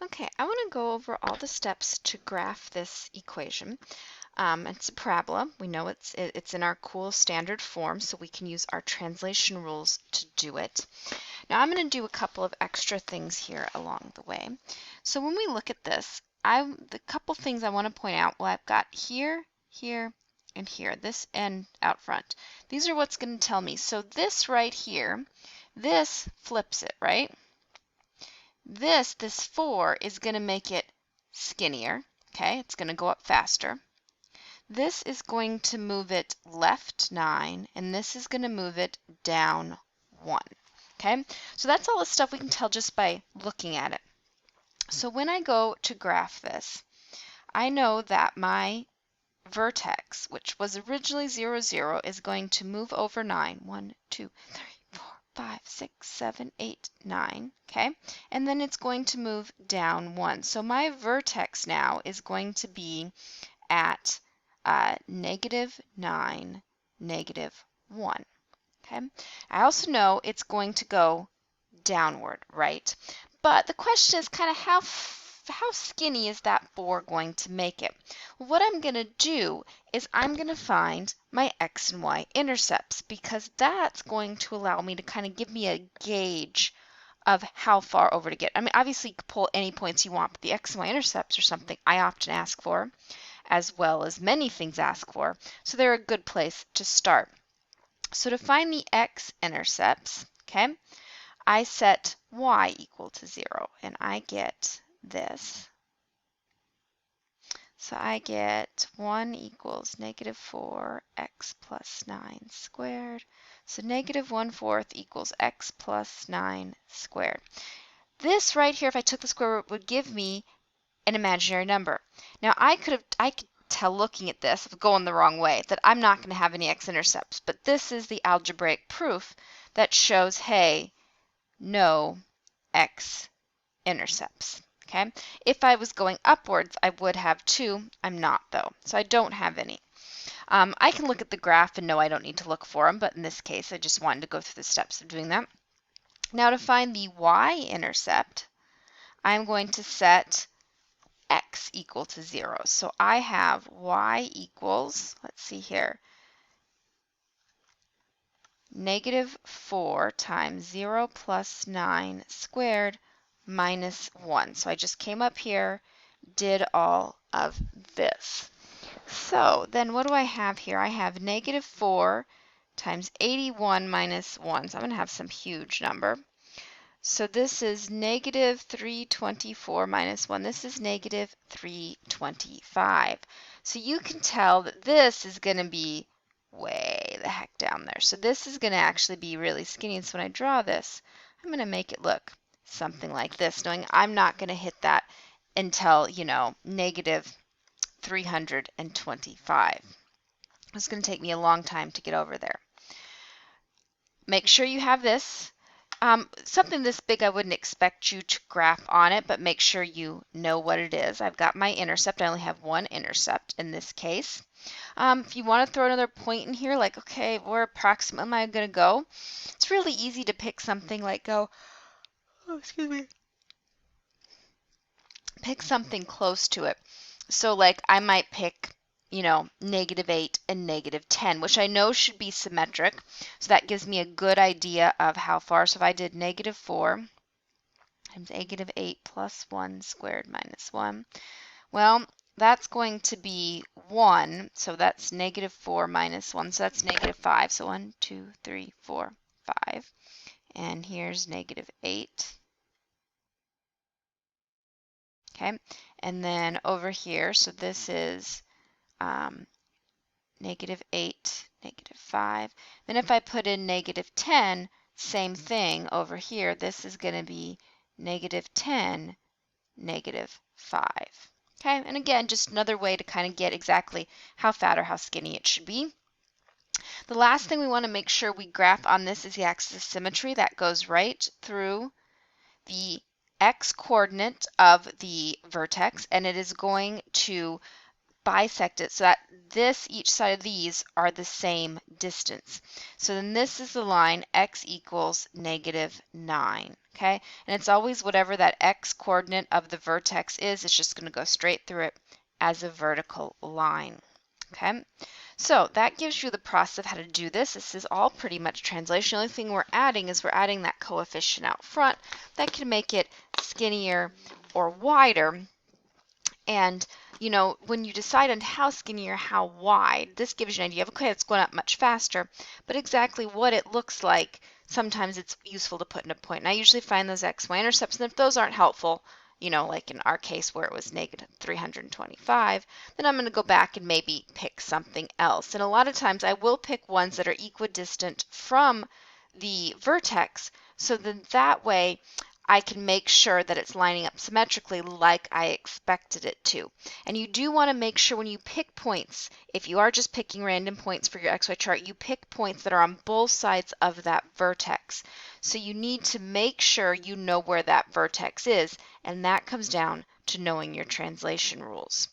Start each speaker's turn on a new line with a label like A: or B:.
A: Okay, I want to go over all the steps to graph this equation. It's a parabola. We know it's in our cool standard form, so we can use our translation rules to do it. Now I'm going to do a couple of extra things here along the way. So when we look at this, the couple things I want to point out, well, I've got here, here, and here, this end out front. These are what's going to tell me. So this right here, this flips it, right? This 4 is going to make it skinnier, okay? It's going to go up faster. This is going to move it left 9, and this is going to move it down 1, okay? So that's all the stuff we can tell just by looking at it. So when I go to graph this, I know that my vertex, which was originally 0, 0, is going to move over 9. 1, 2, 3, 4, 5, 6, 7, 8, 9, okay? And then it's going to move down 1. So my vertex now is going to be at -9, -1, okay? I also know it's going to go downward, right? But the question is kind of how skinny is that 4 going to make it? Well, what I'm going to do is I'm going to find my x and y intercepts, because that's going to allow me to kind of give me a gauge of how far over to get. I mean, obviously you can pull any points you want, but the x and y intercepts are something I often ask for, as well as many things ask for, so they're a good place to start. So to find the x-intercepts, okay, I set y equal to 0, and I get this. So I get 1 equals -4x plus 9 squared. So -1/4 equals x plus 9 squared. This right here, if I took the square root, would give me an imaginary number. Now I could tell looking at this, if going the wrong way, that I'm not going to have any x-intercepts, but this is the algebraic proof that shows, hey, no x-intercepts. Okay? If I was going upwards, I would have 2. I'm not, though, so I don't have any. I can look at the graph and know I don't need to look for them, but in this case, I just wanted to go through the steps of doing that. Now to find the y-intercept, I'm going to set x equal to 0. So I have y equals, let's see here, -4 times 0 plus 9 squared minus 1. So I just came up here, did all of this. So then what do I have here? I have -4 times 81 minus 1. So I'm going to have some huge number. So this is -324 minus 1. This is -325. So you can tell that this is going to be way the heck down there. So this is going to actually be really skinny. And so when I draw this, I'm going to make it look something like this, knowing I'm not going to hit that until, you know, -325. It's going to take me a long time to get over there. Make sure you have this. Something this big, I wouldn't expect you to graph on it, but make sure you know what it is. I've got my intercept. I only have one intercept in this case. If you want to throw another point in here, like, okay, where approximately am I going to go? It's really easy to pick something like pick something close to it. So like I might pick, you know, -8 and -10, which I know should be symmetric. So that gives me a good idea of how far. So if I did -4 times -8 plus 1 squared minus 1, well, that's going to be 1. So that's -4 minus 1. So that's -5. So 1, 2, 3, 4, 5. And here's -8. Okay, and then over here, so this is -8, -5. Then if I put in -10, same thing over here. This is going to be -10, -5. Okay, and again, just another way to kind of get exactly how fat or how skinny it should be. The last thing we want to make sure we graph on this is the axis of symmetry that goes right through the x-coordinate of the vertex, and it is going to bisect it so that each side of these are the same distance. So then this is the line x equals -9. Okay, and it's always whatever that x coordinate of the vertex is, it's just going to go straight through it as a vertical line. Okay, so that gives you the process of how to do this. This is all pretty much translation. The only thing we're adding is we're adding that coefficient out front that can make it skinnier or wider. And, you know, when you decide on how skinny or how wide, this gives you an idea of, okay, it's going up much faster, but exactly what it looks like, sometimes it's useful to put in a point. And I usually find those x-y intercepts, and if those aren't helpful, you know, like in our case where it was negative 325, then I'm going to go back and maybe pick something else. And a lot of times I will pick ones that are equidistant from the vertex, so then that way I can make sure that it's lining up symmetrically like I expected it to. And you do want to make sure when you pick points, if you are just picking random points for your XY chart, you pick points that are on both sides of that vertex. So you need to make sure you know where that vertex is, and that comes down to knowing your translation rules.